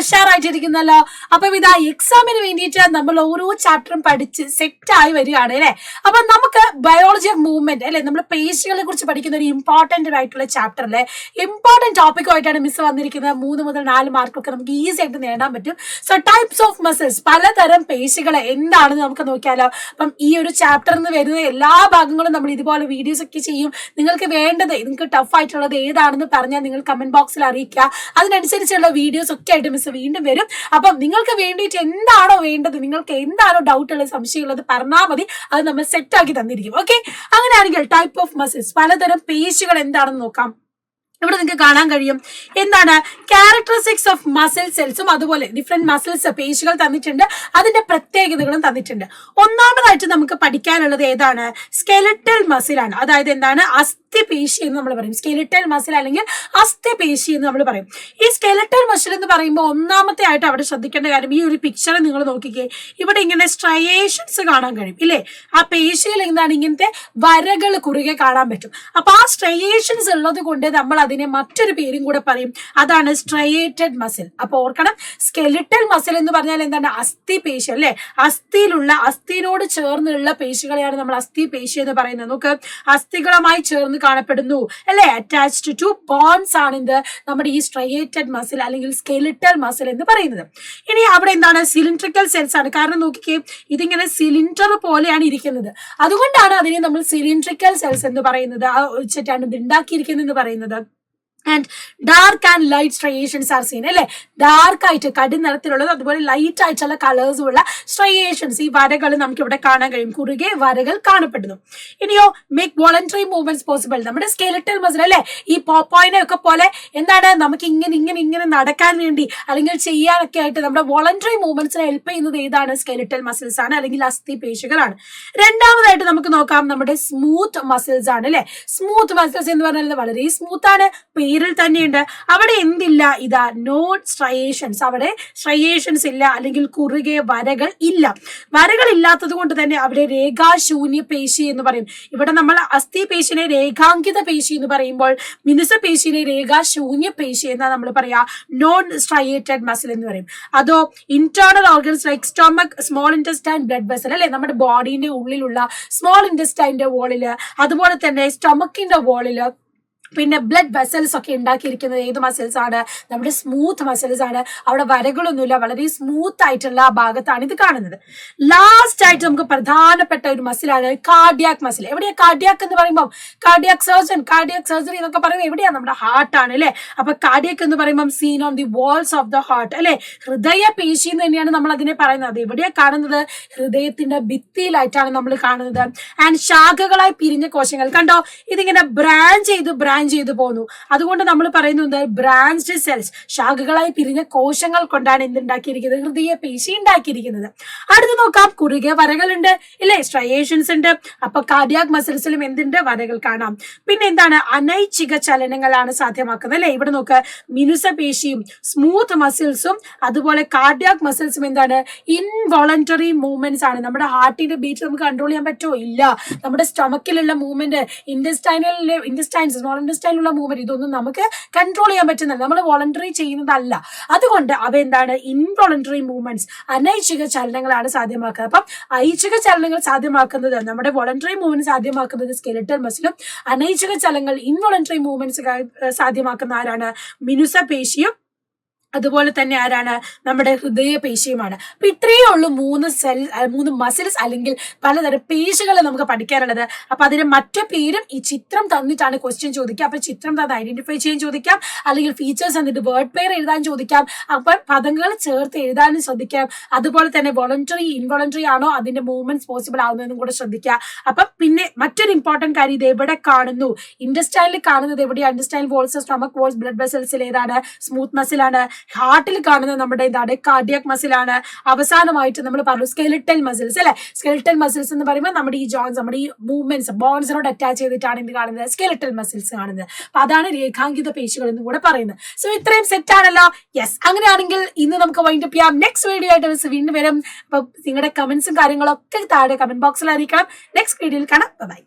ഉഷാറായിട്ടിരിക്കുന്നല്ലോ. അപ്പം ഇതാ എക്സാമിന് വേണ്ടിയിട്ട് നമ്മൾ ഓരോ ചാപ്റ്ററും പഠിച്ച് സെറ്റ് ആയി വരികയാണ് അല്ലെ. അപ്പൊ നമുക്ക് ബയോളജി ഓഫ് മൂവ്മെന്റ് അല്ലെ, നമ്മൾ പേശികളെ കുറിച്ച് പഠിക്കുന്ന ഒരു ഇമ്പോർട്ടന്റ് ആയിട്ടുള്ള ചാപ്റ്റർ അല്ലെ, ഇമ്പോർട്ടന്റ് ടോപ്പിക്കുമായിട്ടാണ് മിസ് വന്നിരിക്കുന്നത്. 3 മുതൽ 4 മാർക്കൊക്കെ നമുക്ക് ഈസി ആയിട്ട് നേടാൻ പറ്റും. സോ ടൈപ്സ് ഓഫ് മസിൽസ്, പലതരം പേശികളെ എന്താണെന്ന് നമുക്ക് നോക്കിയാലോ. അപ്പം ഈ ഒരു ചാപ്റ്ററിൽ നിന്ന് വരുന്ന എല്ലാ ഭാഗങ്ങളും നമ്മൾ ഇതുപോലെ വീഡിയോസ് ഒക്കെ ചെയ്യും. നിങ്ങൾക്ക് വേണ്ടത്, നിങ്ങൾക്ക് ടഫ് ആയിട്ടുള്ളത് ഏതാണെന്ന് പറഞ്ഞാൽ നിങ്ങൾ കമന്റ് ബോക്സിൽ അറിയിക്കുക. അതിനനുസരിച്ചുള്ള വീഡിയോസ് ഒക്കെ ആയിട്ട് മിസ് വീണ്ടും വരും. അപ്പം നിങ്ങൾക്ക് വേണ്ടിയിട്ട് എന്താണോ വേണ്ടത്, നിങ്ങൾക്ക് എന്താണോ ഡൗട്ട് ഉള്ളത്, സംശയമുള്ളത് പറഞ്ഞാൽ മതി, അത് നമ്മൾ സെറ്റ് ആക്കി തന്നിരിക്കും. ഓക്കെ, അങ്ങനെയാണെങ്കിൽ ടൈപ്പ് ഓഫ് മസിൽസ്, പലതരം പേശികൾ എന്താണെന്ന് നോക്കാം. ഇവിടെ നിങ്ങൾക്ക് കാണാൻ കഴിയും എന്താണ് ക്യാരക്ടറിസ്റ്റിക്സ് ഓഫ് മസിൽ സെൽസും അതുപോലെ ഡിഫറെന്റ് മസിൽസ് പേശികൾ തന്നിട്ടുണ്ട്, അതിന്റെ പ്രത്യേകതകളും തന്നിട്ടുണ്ട്. ഒന്നാമതായിട്ട് നമുക്ക് പഠിക്കാനുള്ളത് ഏതാണ്? സ്കെലിറ്റൽ മസിലാണ്. അതായത് എന്താണ്? അസ്ഥിപേശി എന്ന് നമ്മൾ പറയും. സ്കെലിറ്റൽ മസിൽ അല്ലെങ്കിൽ അസ്ഥിപേശി എന്ന് നമ്മൾ പറയും. ഈ സ്കെലിറ്റൽ മസിൽ എന്ന് പറയുമ്പോൾ ഒന്നാമത്തെ ആയിട്ട് അവിടെ ശ്രദ്ധിക്കേണ്ട കാര്യം, ഈ ഒരു പിക്ചർ നിങ്ങൾ നോക്കിക്കേ, ഇവിടെ ഇങ്ങനെ സ്ട്രയേഷൻസ് കാണാൻ കഴിയും ഇല്ലേ? ആ പേശിയിൽ എന്താണ് ഇങ്ങനത്തെ വരകൾ കുറുകെ കാണാൻ പറ്റും. അപ്പൊ ആ സ്ട്രയേഷൻസ് ഉള്ളത് കൊണ്ട് നമ്മൾ അതിനെ മറ്റൊരു പേരും കൂടെ പറയും, അതാണ് സ്ട്രയേറ്റഡ് മസിൽ. അപ്പൊ ഓർക്കണം, സ്കെലിറ്റൽ മസിൽ എന്ന് പറഞ്ഞാൽ എന്താണ്? അസ്ഥിപേശി അല്ലെ. അസ്ഥിനോട് ചേർന്നുള്ള പേശികളെയാണ് നമ്മൾ അസ്ഥിപേശി എന്ന് പറയുന്നത്. നോക്ക്, അസ്ഥികളുമായി ചേർന്ന് കാണപ്പെടുന്നു അല്ലെ, അറ്റാച്ച്ഡ് ടു ബോൺസ് ആണ് ഇത് നമ്മുടെ ഈ സ്ട്രയേറ്റഡ് മസിൽ അല്ലെങ്കിൽ സ്കെലിറ്റൽ മസിൽ എന്ന് പറയുന്നത്. ഇനി അവിടെ എന്താണ്? സിലിണ്ട്രിക്കൽ സെൽസ് ആണ്. കാരണം നോക്കിക്കേ, ഇതിങ്ങനെ സിലിണ്ടർ പോലെയാണ് ഇരിക്കുന്നത്, അതുകൊണ്ടാണ് അതിനെ നമ്മൾ സിലിണ്ട്രിക്കൽ സെൽസ് എന്ന് പറയുന്നത്. വെച്ചിട്ടാണ് ഇത് ഉണ്ടാക്കിയിരിക്കുന്നത് എന്ന് പറയുന്നത്. And dark and light striations are seen അല്ലെ. ഡാർക്ക് ആയിട്ട് കടുനിറത്തിലുള്ളത്, അതുപോലെ ലൈറ്റ് ആയിട്ടുള്ള കളേഴ്സും ഉള്ള സ്ട്രയേഷൻസ്, ഈ വരകൾ നമുക്ക് ഇവിടെ കാണാൻ കഴിയും, കുറുകെ വരകൾ കാണപ്പെടുന്നു. ഇനിയോ മേക്ക് വോളണ്ടറി മൂവ്മെന്റ്സ് പോസിബിൾ. നമ്മുടെ സ്കെലിറ്റൽ മസിൽ അല്ലെ, ഈ പോപ്പോയിനെ ഒക്കെ പോലെ എന്താണ് നമുക്ക് ഇങ്ങനെ നടക്കാൻ വേണ്ടി അല്ലെങ്കിൽ ചെയ്യാനൊക്കെ ആയിട്ട് നമ്മുടെ വോളണ്ടറി മൂവ്മെന്റ്സിനെ ഹെൽപ്പ് ചെയ്യുന്നത് ഏതാണ്? സ്കെലിറ്റൽ മസിൽസ് ആണ് അല്ലെങ്കിൽ അസ്ഥി പേശികളാണ്. രണ്ടാമതായിട്ട് നമുക്ക് നോക്കാം നമ്മുടെ സ്മൂത്ത് മസിൽസ് ആണ് അല്ലെ. സ്മൂത്ത് മസിൽസ് എന്ന് പറഞ്ഞാൽ വളരെ സ്മൂത്ത് ആണ്, പേരിൽ തന്നെയുണ്ട്. അവിടെ എന്തില്ല? ഇതാ നോട്ട് സ്ട്രയേഷൻസ്. അവിടെ സ്ട്രയേഷൻസ് ഇല്ല അല്ലെങ്കിൽ കുറുകെ വരകൾ ഇല്ല. വരകൾ ഇല്ലാത്തത് കൊണ്ട് തന്നെ അവിടെ രേഖാശൂന്യ പേശി എന്ന് പറയും. ഇവിടെ നമ്മൾ അസ്ഥി പേശിനെ രേഖാങ്കിത പേശി എന്ന് പറയുമ്പോൾ മിനുസ പേശിനെ രേഖാശൂന്യ പേശി എന്നാണ് നമ്മൾ പറയാ, നോൺ സ്ട്രയേറ്റഡ് മസിൽ എന്ന് പറയും. അതോ internal organs like stomach, small intestine, blood vessel അല്ലെ, നമ്മുടെ ബോഡീന്റെ ഉള്ളിലുള്ള സ്മോൾ ഇൻറ്റസ്റ്റൈൻ്റെ വോളില്, അതുപോലെ തന്നെ സ്റ്റൊമക്കിന്റെ വോളില്, പിന്നെ ബ്ലഡ് വെസൽസ് ഒക്കെ ഉണ്ടാക്കിയിരിക്കുന്നത് ഏത് മസിൽസ് ആണ്? നമ്മുടെ സ്മൂത്ത് മസിൽസ് ആണ്. അവിടെ വരകളൊന്നുമില്ല, വളരെ സ്മൂത്ത് ആയിട്ടുള്ള ആ ഭാഗത്താണ് ഇത് കാണുന്നത്. ലാസ്റ്റ് ആയിട്ട് നമുക്ക് പ്രധാനപ്പെട്ട ഒരു മസിലാണ് കാർഡിയാക് മസിൽ. എവിടെയാ കാർഡിയാക് എന്ന് പറയുമ്പോൾ? കാർഡിയാക് സർജൻ, കാർഡിയാക് സർജറി എന്നൊക്കെ പറയുമ്പോൾ എവിടെയാ? നമ്മുടെ ഹാർട്ടാണ് അല്ലെ. അപ്പൊ കാർഡിയാക് എന്ന് പറയുമ്പോൾ seen on the walls of the heart അല്ലെ, ഹൃദയ പേശി എന്ന് തന്നെയാണ് നമ്മൾ അതിനെ പറയുന്നത്. എവിടെയാ കാണുന്നത്? ഹൃദയത്തിന്റെ ഭിത്തിയിലായിട്ടാണ് നമ്മൾ കാണുന്നത്. ആൻഡ് ശാഖകളായി പിരിഞ്ഞ കോശങ്ങൾ കണ്ടോ, ഇതിങ്ങനെ ബ്രാഞ്ച് ചെയ്ത് പോകുന്നു. അതുകൊണ്ട് നമ്മൾ പറയുന്നത് ബ്രാഞ്ച്ഡ് സെൽസ്, ശാഖകളായി പിരിഞ്ഞ കോശങ്ങൾ കൊണ്ടാണ് എന്തുണ്ടാക്കിയിരിക്കുന്നത്? ഹൃദയ പേശി ഉണ്ടാക്കിയിരിക്കുന്നത്. അടുത്ത് നോക്കാം, കുറുകെ വരകളുണ്ട് ഇല്ലേ, സ്ട്രയേഷൻസ് ഉണ്ട്. അപ്പൊ കാർഡിയാക് മസിൽസിലും എന്തുണ്ട്? വരകൾ കാണാം. പിന്നെ എന്താണ്? അനൈച്ഛിക ചലനങ്ങളാണ് സാധ്യമാക്കുന്നത് അല്ലെ. ഇവിടെ നോക്ക്, മിനുസ പേശിയും സ്മൂത്ത് മസിൽസും അതുപോലെ കാർഡിയാക് മസിൽസും എന്താണ്? ഇൻവോളണ്ടറി മൂവ്മെന്റ്സ് ആണ്. നമ്മുടെ ഹാർട്ടിന്റെ ബീറ്റ് നമുക്ക് കൺട്രോൾ ചെയ്യാൻ പറ്റുമോ? ഇല്ല. നമ്മുടെ സ്റ്റൊമക്കിലുള്ള മൂവ്മെന്റ്, ഇൻറ്റസ്റ്റൈൻസ്, സ്മോൾ ഇൻറ്റസ്റ്റൈനിലുള്ള മൂവ്മെന്റ്, ഇതൊന്നും നമുക്ക് കൺട്രോൾ ചെയ്യാൻ പറ്റുന്നില്ല, നമ്മൾ വോളണ്ടറി ചെയ്യുന്നതല്ല. അതുകൊണ്ട് അവ എന്താണ്? ഇൻവോളണ്ടറി മൂവ്മെന്റ്സ്, അനൈച്ഛിക ചലനങ്ങളാണ് സാധ്യമാക്കുന്നത്. അപ്പം ഐച്ഛിക ചലനങ്ങൾ സാധ്യമാക്കുന്നത്, നമ്മുടെ വോളണ്ടറി മൂവ്മെന്റ് സാധ്യമാക്കുന്നത് സ്കെലിറ്റൽ മസിലും, അനൈച്ഛിക ചലനങ്ങൾ ഇൻവോളണ്ടറി മൂവ്മെന്റ്സ് സാധ്യമാക്കുന്ന ആരാണ്? മിനുസ പേശിയും അതുപോലെ തന്നെ ആരാണ്? നമ്മുടെ ഹൃദയ പേശിയുമാണ്. അപ്പൊ ഇത്രയേ ഉള്ളൂ 3 മസിൽസ് അല്ലെങ്കിൽ പലതരം പേശികളെ നമുക്ക് പഠിക്കാനുള്ളത്. അപ്പൊ അതിന് മറ്റു പേരും ഈ ചിത്രം തന്നിട്ടാണ് ക്വസ്റ്റ്യൻ ചോദിക്കുക. അപ്പൊ ചിത്രം തന്ന് ഐഡന്റിഫൈ ചെയ്യാൻ ചോദിക്കാം, അല്ലെങ്കിൽ ഫീച്ചേഴ്സ് തന്നിട്ട് വേർഡ് പെയർ എഴുതാൻ ചോദിക്കാം. അപ്പൊ പദങ്ങൾ ചേർത്ത് എഴുതാനും ശ്രദ്ധിക്കാം. അതുപോലെ തന്നെ വോളണ്ടറി ഇൻവോളണ്ടറി ആണോ അതിന്റെ മൂവ്മെന്റ്സ് പോസിബിൾ ആവുന്നതെന്നും കൂടെ ശ്രദ്ധിക്കുക. അപ്പൊ പിന്നെ മറ്റൊരു ഇമ്പോർട്ടന്റ് കാര്യം, ഇത് എവിടെ കാണുന്നു? ഇൻറ്റസ്റ്റൈനിൽ കാണുന്നത് എവിടെയാണ്? Intestine walls, stomach walls, blood വെസൽസിൽ ഏതാണ്? സ്മൂത്ത് മസിലാണ്. ഹാർട്ടിൽ കാണുന്നത് നമ്മുടെ എന്താണ്? കാർഡിയാക് മസിലാണ്. അവസാനമായിട്ട് നമ്മൾ പറഞ്ഞു സ്കെലിറ്റൽ മസിൽസ് അല്ലെ. സ്കെലിറ്റൽ മസിൽസ് എന്ന് പറയുമ്പോൾ നമ്മുടെ ഈ ജോയിൻസ്, നമ്മുടെ ഈ മൂവ്മെന്റ്സ് ബോൺസിനോട് അറ്റാച്ച് ചെയ്തിട്ടാണ് എന്ത് കാണുന്നത്? സ്കെലിറ്റൽ മസിൽസ് കാണുന്നത്. അപ്പൊ അതാണ് രേഖാങ്കിത പേശികൾ എന്ന് കൂടെ പറയുന്നത്. സോ ഇത്രയും സെറ്റ് ആണല്ലോ. യെസ്, അങ്ങനെയാണെങ്കിൽ ഇന്ന് നമുക്ക് വൈൻഡപ്പ് ചെയ്യാം. നെക്സ്റ്റ് വീഡിയോ ആയിട്ട് വീണ്ടും വരും. അപ്പൊ നിങ്ങളുടെ കമന്റ്സും കാര്യങ്ങളൊക്കെ താഴെ കമന്റ് ബോക്സിൽ അറിയിക്കണം. നെക്സ്റ്റ് വീഡിയോയിൽ കാണാം. ബൈ.